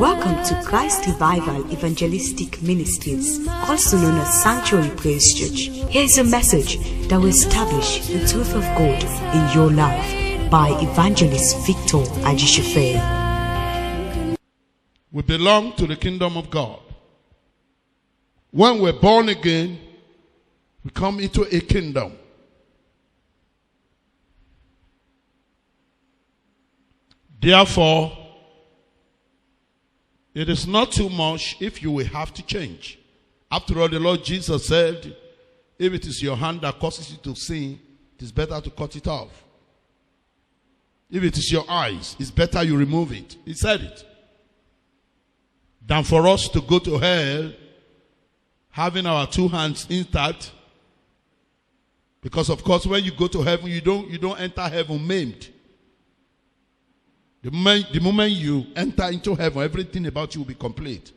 Welcome to Christ Revival Evangelistic Ministries, also known as Sanctuary Praise Church. Here's a message that will establish the truth of God in your life by Evangelist Victor Ajishefe. We belong to the kingdom of God. When we're born again, we come into a kingdom. Therefore, it is not too much if you will have to change. After all, the Lord Jesus said, if it is your hand that causes you to sin, it is better to cut it off. If it is your eyes, it's better you remove it. He said it. Than for us to go to hell having our two hands intact. Because of course, when you go to heaven, you don't enter heaven maimed. The moment you enter into heaven, everything about you will be complete.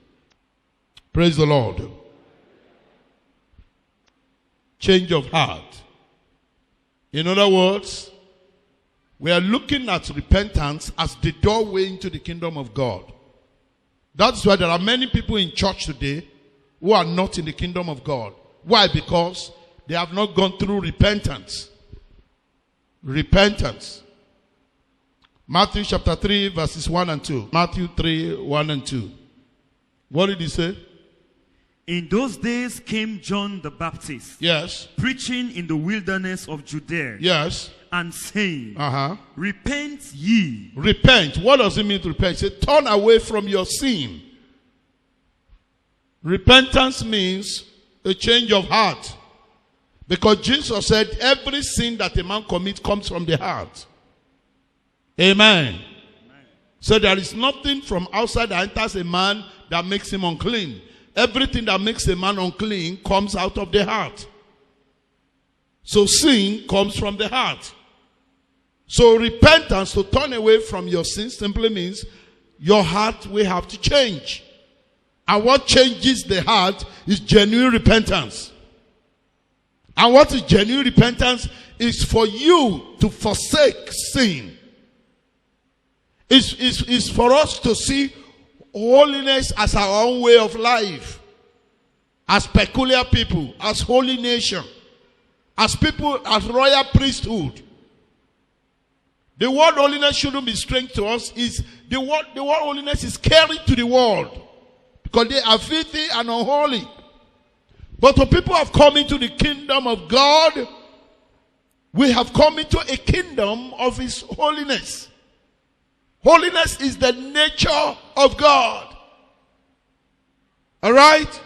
Praise the Lord. Change of heart. In other words, we are looking at repentance as the doorway into the kingdom of God. That's why there are many people in church today who are not in the kingdom of God. Why? Because they have not gone through repentance. Repentance. Matthew chapter 3 verses 1 and 2. Matthew 3, 1 and 2. What did he say? In those days came John the Baptist. Yes. Preaching in the wilderness of Judea. Yes. And saying, repent ye. Repent. What does it mean to repent? He said, turn away from your sin. Repentance means a change of heart. Because Jesus said, every sin that a man commits comes from the heart. Amen. So there is nothing from outside that enters a man that makes him unclean. Everything that makes a man unclean comes out of the heart. So sin comes from the heart. So repentance, to turn away from your sin, simply means your heart will have to change. And what changes the heart is genuine repentance. And what is genuine repentance is for you to forsake sin. It's for us to see holiness as our own way of life. As peculiar people, as holy nation, as people, as royal priesthood. The word holiness shouldn't be strange to us. The word holiness is carried to the world. Because they are filthy and unholy. But when people have come into the kingdom of God, we have come into a kingdom of His holiness. Holiness is the nature of God. Alright?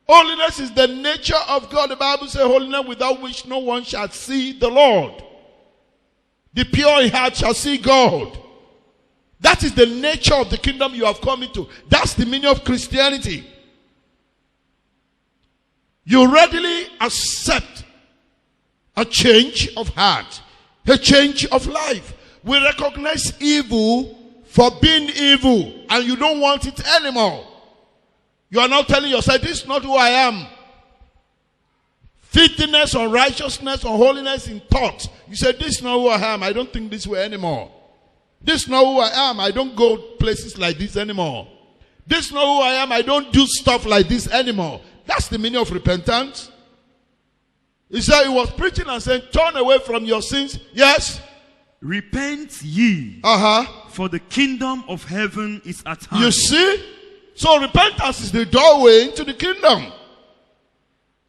Holiness is the nature of God. The Bible says, holiness without which no one shall see the Lord. The pure in heart shall see God. That is the nature of the kingdom you have come into. That's the meaning of Christianity. You readily accept a change of heart, a change of life. We recognize evil for being evil, and you don't want it anymore. You are not telling yourself, this is not who I am. Filthiness or righteousness or holiness in thought. You say, this is not who I am. I don't think this way anymore. This is not who I am. I don't go places like this anymore. This is not who I am. I don't do stuff like this anymore. That's the meaning of repentance. He said he was preaching and saying, turn away from your sins. Yes. Repent ye. For the kingdom of heaven is at hand. You see? So repentance is the doorway into the kingdom.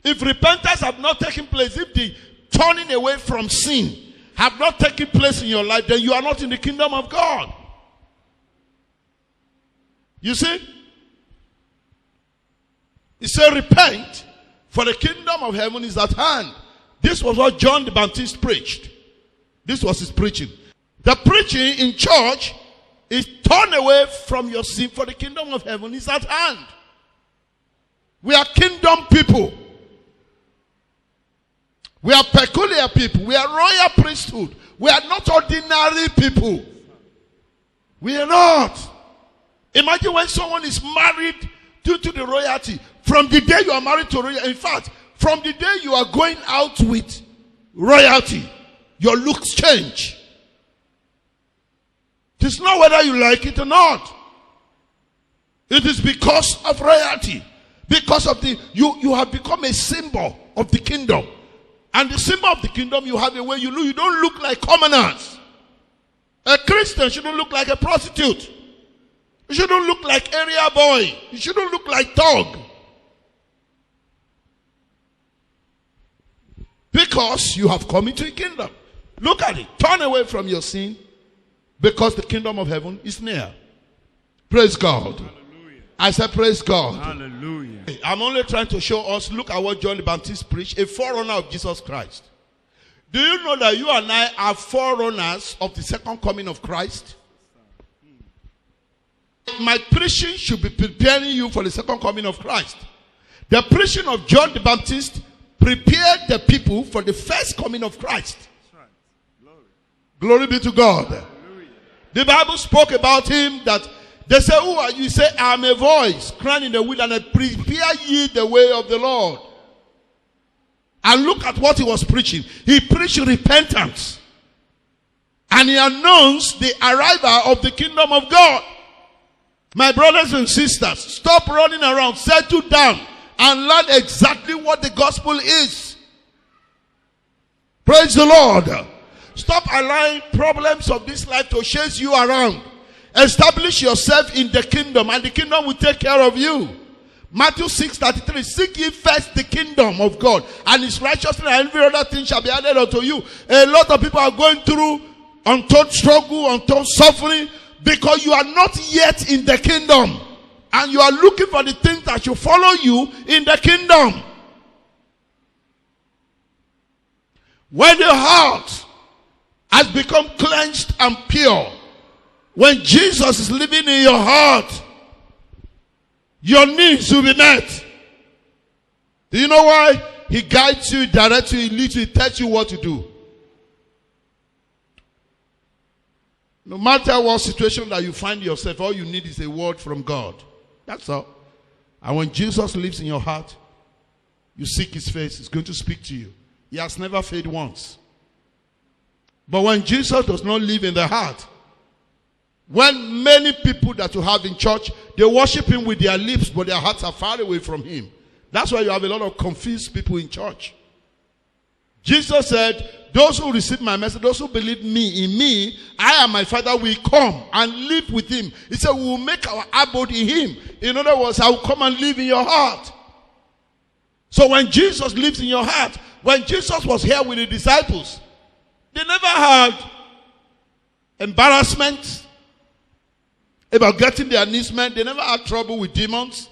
If repentance have not taken place, if the turning away from sin have not taken place in your life, then you are not in the kingdom of God. You see? He said, repent, for the kingdom of heaven is at hand. This was what John the Baptist preached. This was his preaching. The preaching in church is turn away from your sin, for the kingdom of heaven is at hand. We are kingdom people. We are peculiar people. We are royal priesthood. We are not ordinary people. We are not. Imagine when someone is married due to the royalty. From the day you are married to royalty, in fact, from the day you are going out with royalty, your looks change. It's not whether you like it or not. It is because of royalty. Because of you have become a symbol of the kingdom. And the symbol of the kingdom, you have a way you look. You don't look like commoners. A Christian shouldn't look like a prostitute. You shouldn't look like area boy. You shouldn't look like dog. Because you have come into a kingdom. Look at it. Turn away from your sin. Because the kingdom of heaven is near. Praise God. Hallelujah. I said praise God. Hallelujah. I'm only trying to show us, look at what John the Baptist preached, a forerunner of Jesus Christ. Do you know that you and I are forerunners of the second coming of Christ? My preaching should be preparing you for the second coming of Christ. The preaching of John the Baptist prepared the people for the first coming of Christ. Glory be to God. Hallelujah. The Bible spoke about him that they say, who are you? He said, I am a voice crying in the wilderness, prepare ye the way of the Lord. And look at what he was preaching. He preached repentance. And he announced the arrival of the kingdom of God. My brothers and sisters, stop running around, settle down, and learn exactly what the gospel is. Praise the Lord. Stop allowing problems of this life to chase you around. Establish yourself in the kingdom, and the kingdom will take care of you. Matthew 6:33, seek ye first the kingdom of God and his righteousness, and every other thing shall be added unto you. A lot of people are going through untold struggle, untold suffering, because you are not yet in the kingdom. And you are looking for the things that should follow you in the kingdom. When the heart has become cleansed and pure, when Jesus is living in your heart, your needs will be met. Do you know why? He guides you, directs you, he leads you, he tells you what to do. No matter what situation that you find yourself, all you need is a word from God. That's all. And when Jesus lives in your heart, you seek his face, he's going to speak to you. He has never failed once. But when Jesus does not live in the heart, when many people that you have in church, they worship him with their lips, but their hearts are far away from him. That's why you have a lot of confused people in church. Jesus said, those who receive my message, those who believe me, in me, I and my Father will come and live with him. He said, we will make our abode in him. In other words, I will come and live in your heart. So when Jesus lives in your heart, when Jesus was here with the disciples, they never had embarrassment about getting their needs met. They never had trouble with demons.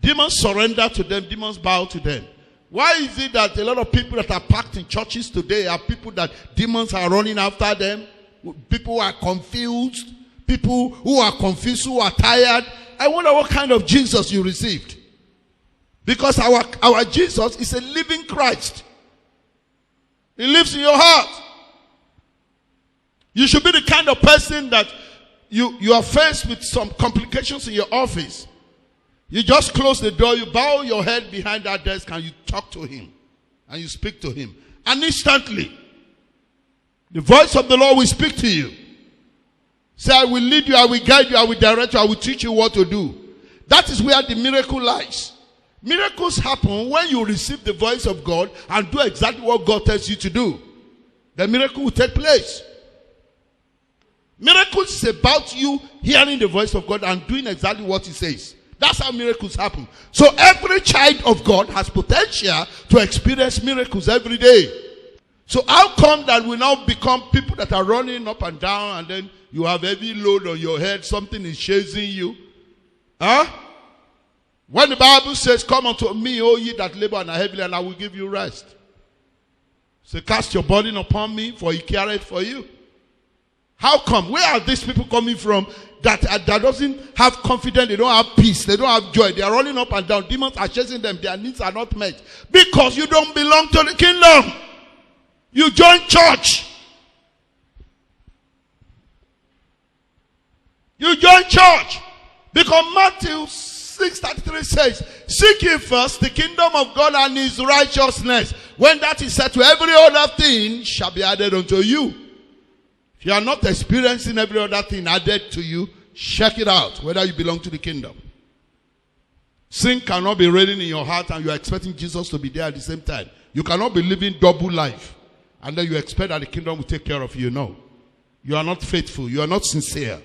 Demons surrender to them. Demons bow to them. Why is it that a lot of people that are packed in churches today are people that demons are running after them? People who are confused. People who are confused, who are tired. I wonder what kind of Jesus you received. Because our Jesus is a living Christ. He lives in your heart. You should be the kind of person that you are faced with some complications in your office. You just close the door, you bow your head behind that desk, and you talk to him. And you speak to him. And instantly, the voice of the Lord will speak to you. Say, I will lead you, I will guide you, I will direct you, I will teach you what to do. That is where the miracle lies. Miracles happen when you receive the voice of God and do exactly what God tells you to do. The miracle will take place. Miracles is about you hearing the voice of God and doing exactly what he says. That's how miracles happen. So every child of God has potential to experience miracles every day. So how come that we now become people that are running up and down, and then you have heavy load on your head, something is chasing you? Huh? When the Bible says, come unto me, O ye that labor and are heavy, and I will give you rest. So cast your burden upon me, for he careth for you. How come? Where are these people coming from that doesn't have confidence? They don't have peace. They don't have joy. They are running up and down. Demons are chasing them. Their needs are not met. Because you don't belong to the kingdom. You join church. You join church. Because Matthew 6:33 says, seek ye first the kingdom of God and his righteousness. When that is said, to every other thing shall be added unto you. If you are not experiencing every other thing added to you, check it out, whether you belong to the kingdom. Sin cannot be reigning in your heart and you are expecting Jesus to be there at the same time. You cannot be living double life and then you expect that the kingdom will take care of you. No. You are not faithful. You are not sincere.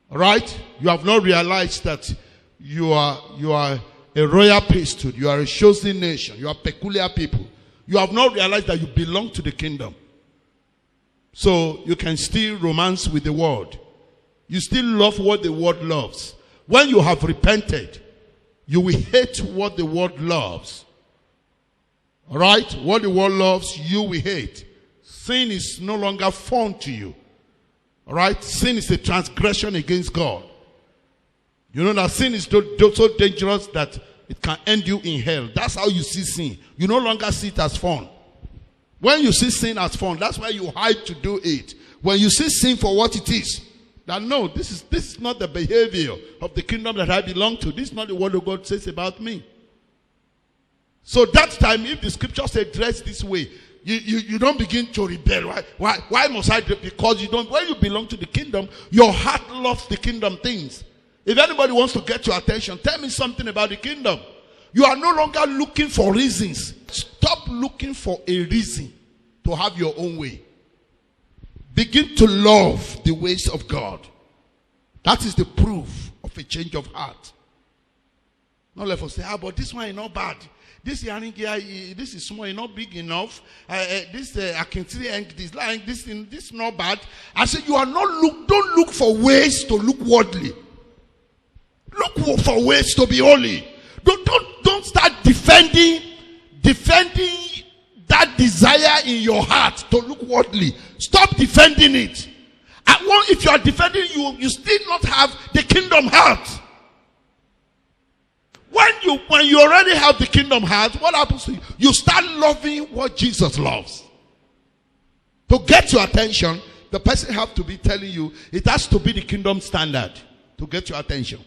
Right? You have not realized that you are a royal priesthood. You are a chosen nation. You are peculiar people. You have not realized that you belong to the kingdom. So you can still romance with the world. You still love what the world loves. When you have repented, you will hate what the world loves. Alright? What the world loves, you will hate. Sin is no longer fun to you. Alright? Sin is a transgression against God. You know that sin is so dangerous that it can end you in hell. That's how you see sin. You no longer see it as fun. When you see sin as fun, that's why you hide to do it. When you see sin for what it is, that no, this is not the behavior of the kingdom that I belong to. This is not the word of God says about me. So that time, if the scripture says dress this way, you don't begin to rebel. Why must I do it? Because you don't. When you belong to the kingdom, your heart loves the kingdom things. If anybody wants to get your attention, tell me something about the kingdom. You are no longer looking for reasons. Stop looking for a reason to have your own way. Begin to love the ways of God. That is the proof of a change of heart. Not let us say, but this one is not bad. This is small, not big enough. I can see this is not bad. I said, don't look for ways to look worldly. Look for ways to be holy. Don't start defending that desire in your heart to look worldly. Stop defending it. If you are defending, you still not have the kingdom heart. When you already have the kingdom heart, what happens to you? You start loving what Jesus loves. To get your attention, the person has to be telling you, it has to be the kingdom standard to get your attention.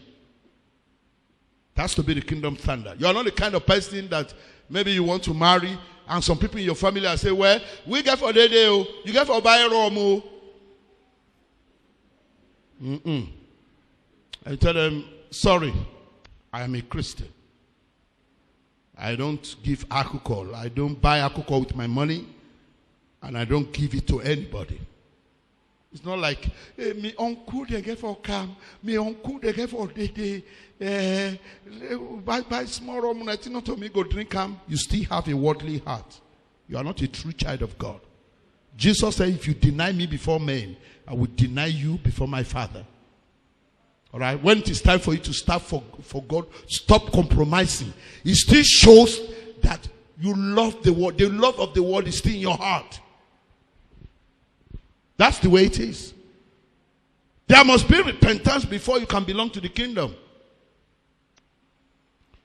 It has to be the kingdom standard. You are not the kind of person that maybe you want to marry and some people in your family are say, well, we get for the day, you get for buy Romo. I tell them, sorry, I am a Christian. I don't give alcohol. I don't buy alcohol with my money. And I don't give it to anybody. It's not like, hey, me uncle they get for come, me uncle they get for day. Buy small rum, not to me go drink come. You still have a worldly heart. You are not a true child of God. Jesus said, if you deny me before men, I will deny you before my Father. All right. When it is time for you to start for God, stop compromising. It still shows that you love the world. The love of the world is still in your heart. That's the way it is. There must be repentance before you can belong to the kingdom.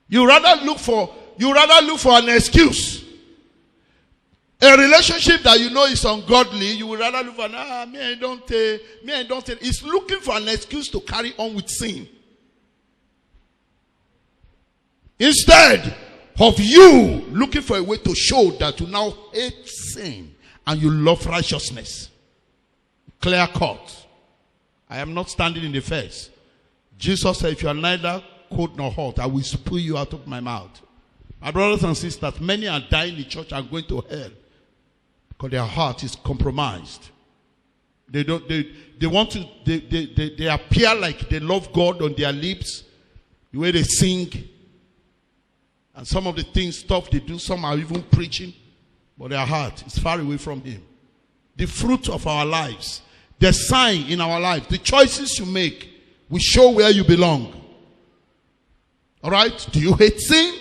You rather look for an excuse. A relationship that you know is ungodly, you would rather look for, me I don't. It's looking for an excuse to carry on with sin. Instead of you looking for a way to show that you now hate sin and you love righteousness. Clear cut. I am not standing in the face. Jesus said, if you are neither cold nor hot, I will spew you out of my mouth. My brothers and sisters, many are dying in the church and going to hell because their heart is compromised. They appear like they love God on their lips, the way they sing, and some of the stuff they do, some are even preaching, but their heart is far away from Him. The fruit of our lives, the sign in our life, the choices you make will show where you belong. All right? Do you hate sin?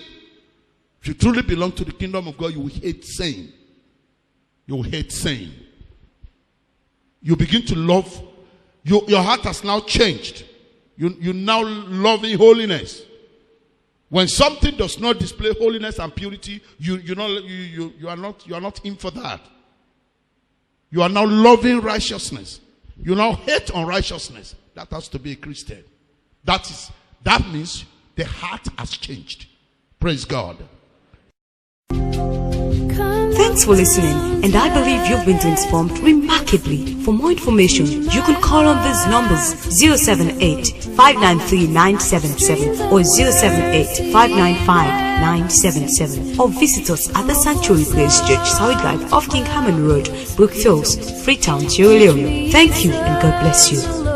If you truly belong to the kingdom of God, you will hate sin. You will hate sin. You begin to love. Your heart has now changed. You now loving holiness. When something does not display holiness and purity, you are not in for that. You are now loving righteousness. You now hate unrighteousness. That has to be a Christian. That means the heart has changed. Praise God. Thank Thanks for listening, and I believe you've been transformed remarkably. For more information, you can call on these numbers 078-593-977 or 078-595-977, or visit us at the Sanctuary Praise Church, South Drive off King Hammond Road, Brookfields, Freetown, Sierra Leone. Thank you, and God bless you.